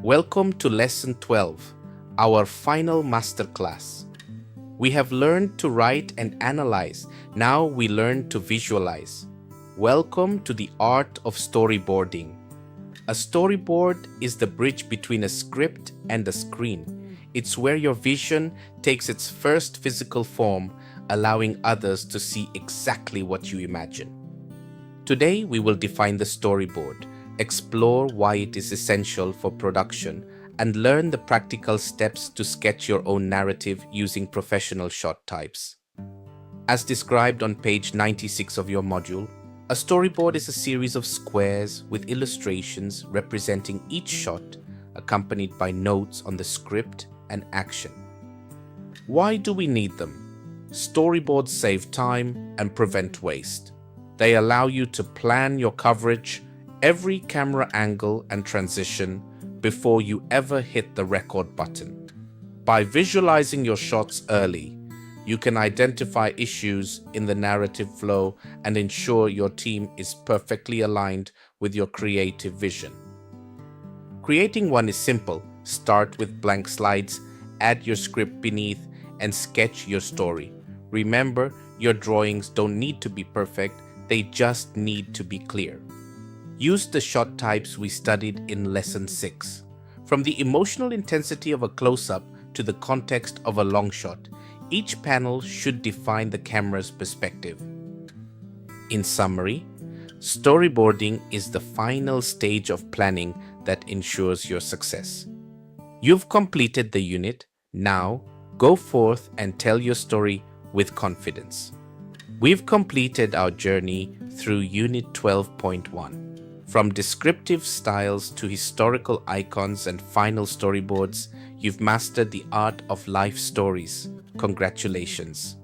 Welcome to Lesson 12, our final masterclass. We have learned to write and analyze. Now we learn to visualize. Welcome to the art of storyboarding. A storyboard is the bridge between a script and a screen. It's where your vision takes its first physical form, allowing others to see exactly what you imagine. Today we will define the storyboard, explore why it is essential for production, and learn the practical steps to sketch your own narrative using professional shot types. As described on page 96 of your module, a storyboard is a series of squares with illustrations representing each shot, accompanied by notes on the script and action. Why do we need them? Storyboards save time and prevent waste. They allow you to plan your coverage, every camera angle and transition before you ever hit the record button. By visualizing your shots early, you can identify issues in the narrative flow and ensure your team is perfectly aligned with your creative vision. Creating one is simple. Start with blank slides, add your script beneath, and sketch your story. Remember, your drawings don't need to be perfect, they just need to be clear. Use the shot types we studied in Lesson 6. From the emotional intensity of a close-up to the context of a long shot, each panel should define the camera's perspective. In summary, storyboarding is the final stage of planning that ensures your success. You've completed the unit. Now, go forth and tell your story with confidence. We've completed our journey through Unit 12.1. From descriptive styles to historical icons and final storyboards, you've mastered the art of life stories. Congratulations.